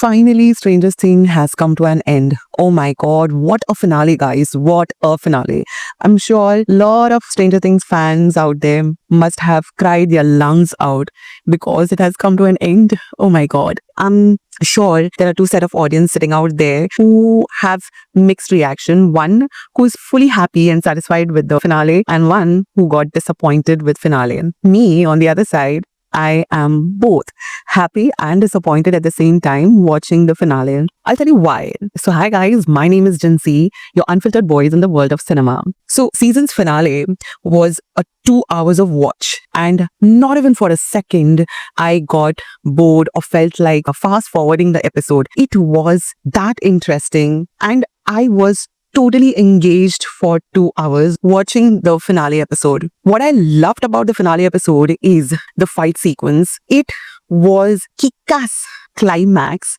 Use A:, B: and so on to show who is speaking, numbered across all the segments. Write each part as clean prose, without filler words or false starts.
A: Finally, Stranger Things has come to an end. Oh my god, what a finale, guys. What a finale. I'm sure a lot of Stranger Things fans out there must have cried their lungs out because it has come to an end. Oh my god. I'm sure there are two set of audience sitting out there who have mixed reaction. One who is fully happy and satisfied with the finale, and one who got disappointed with finale. Me, on the other side, I am both happy and disappointed at the same time watching the finale. I'll tell you why. So hi guys, my name is Jinsi, your unfiltered boys in the world of cinema. So season's finale was a 2 hours of watch, and not even for a second I got bored or felt like fast forwarding the episode. It was that interesting, and I was totally engaged for 2 hours watching the finale episode. What I loved about the finale episode is the fight sequence. It was kick-ass climax,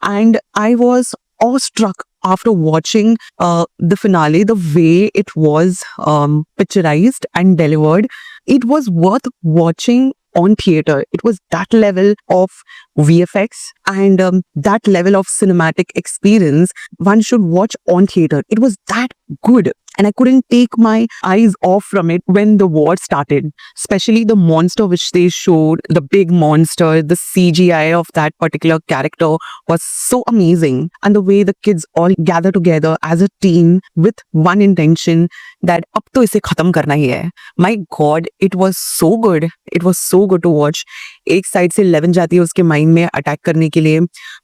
A: and I was awestruck after watching the finale, the way it was picturized and delivered. It was worth watching on theater. It was that level of VFX and that level of cinematic experience one should watch on theater. It was that good, and I couldn't take my eyes off from it when the war started, especially the monster which they showed, the big monster. The CGI of that particular character was so amazing, and the way the kids all gather together as a team with one intention that ab to ise khatam karna hi hai. My god, it was so good. It was so good to watch. एक side से 11 जाती है उसके mind में attack करने के लिए,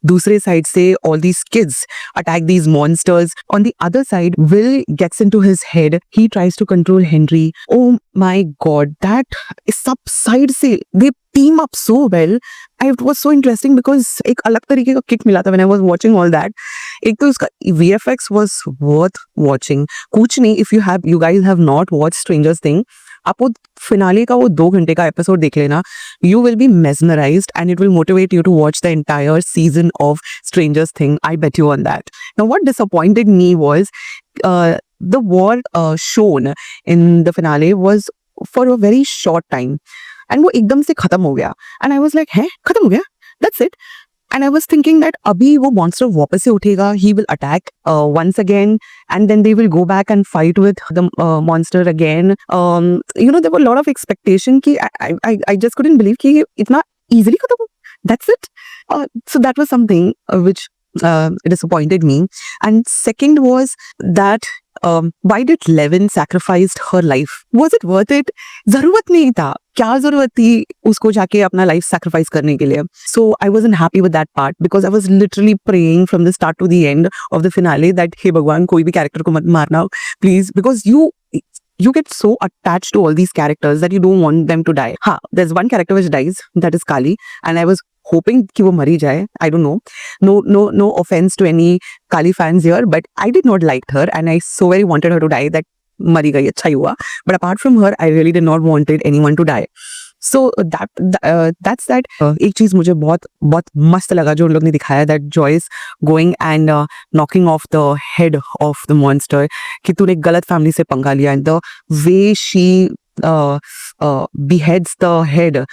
A: दूसरे साइड से all these kids attack these monsters. On the other side, Will gets into his head. He tries to control Henry. Oh my god, that सब साइड से they team up so well. It was so interesting because एक अलग तरीके का kick मिला था when I was watching all that. एक तो उसका VFX was worth watching. कुछ नहीं, if you guys have not watched Stranger Things, आप वो फिनाले का वो 2 घंटे का एपिसोड देख लेना. You will be mesmerized and it will motivate you to watch the entire season of Stranger Things. I bet you on that. Now, what disappointed me was the war shown in the finale was for a very short time. And वो एकदम से खत्म हो गया. And I was like, हैं खत्म हो गया? That's it. And I was thinking that अभी वो monster वापस से उठेगा, he will attack once again, and then they will go back and fight with the monster again. There were a lot of expectation कि I just couldn't believe कि इतना easily खत्म हो. That's it. So that was something which disappointed me. And second was that why did Levin sacrificed her life? Was it worth it? जरूरत नहीं था. क्या जरूरत थी उसको जाके अपना लाइफ सैक्रिफाइस करने के लिए? So I wasn't happy with that part because I was literally praying from the start to the end of the finale that हे भगवान कोई भी कैरेक्टर को मत मारना please, because you get so attached to all these characters that you don't want them to die. हाँ, there's one character which dies, that is Kali, and I was hoping कि वो मरी जाए. I don't know. No offense to any Kali fans here, but I did not like her and I so very wanted her to die that मरी गई, अच्छा ही हुआ. But apart from her, I really did not wanted anyone to die. So that's that. एक चीज मुझे बहुत बहुत मस्त लगा जो उन लोग ने दिखाया, that Joyce going and knocking off the head of the monster, कि तूने गलत फैमिली से पंगा लिया, and the way she beheads the head,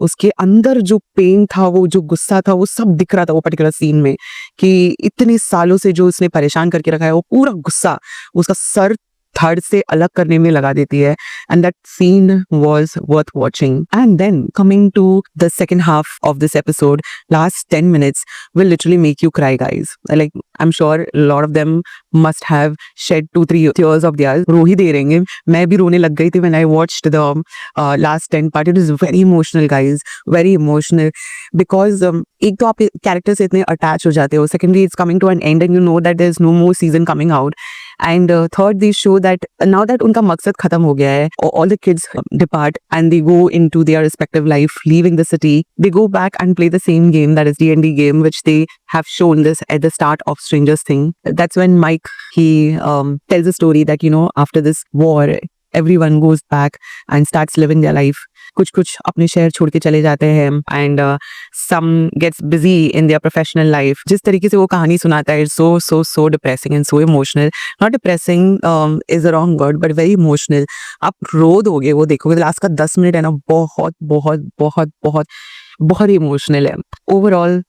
A: उसके अंदर जो पेन था, वो जो गुस्सा था, वो सब दिख रहा था वो पर्टिकुलर सीन में, कि इतने सालों से जो उसने परेशान करके रखा है वो पूरा गुस्सा उसका सर थर्ड से अलग करने में लगा देती है. And that scene was worth watching. And then coming to the second half of this episode, last 10 minutes will literally make you cry, guys. Like, I'm sure a lot of them must have shed 2-3 tears of theirs. रो ही दे रहेंगे. मैं भी रोने लग गई थी when I watched the last 10 part. It is very emotional, guys. Very emotional. Because एक तो आप characters से इतने attach हो जाते हो. Secondly, it's coming to an end and you know that there's no more season coming out. And third, they show that now that उनका मकसद खत्म हो गया है, all the kids depart and they go into their respective life, leaving the city. They go back and play the same game, that is D&D game, which they have shown this at the start of Stranger Things. That's when Mike, he tells a story that, after this war, everyone goes back and starts living their life. कुछ अपने शहर छोड़ के चले जाते हैं and some gets busy in their professional life. जिस तरीके से वो कहानी सुनाता है, so depressing and so emotional. Not depressing is the wrong word, but very emotional. आप रो दोगे वो देखोगे. लास्ट का 10 मिनट है ना, बहुत बहुत बहुत बहुत बहुत ही इमोशनल है. Overall,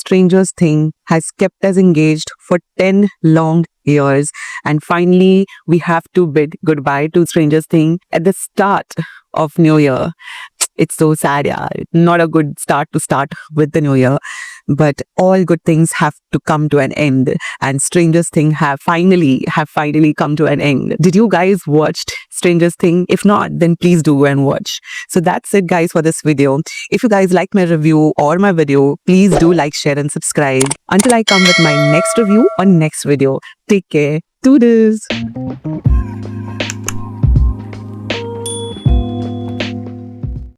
A: Strangers Thing has kept us engaged for 10 long years, and finally we have to bid goodbye to Strangers Thing at the start of New Year. It's so sad, yeah. Not a good start to start with the new year. But all good things have to come to an end. And Strangers Thing have finally come to an end. Did you guys watched Strangers Thing? If not, then please do and watch. So that's it, guys, for this video. If you guys like my review or my video, please do like, share, and subscribe. Until I come with my next review or next video. Take care. Do this.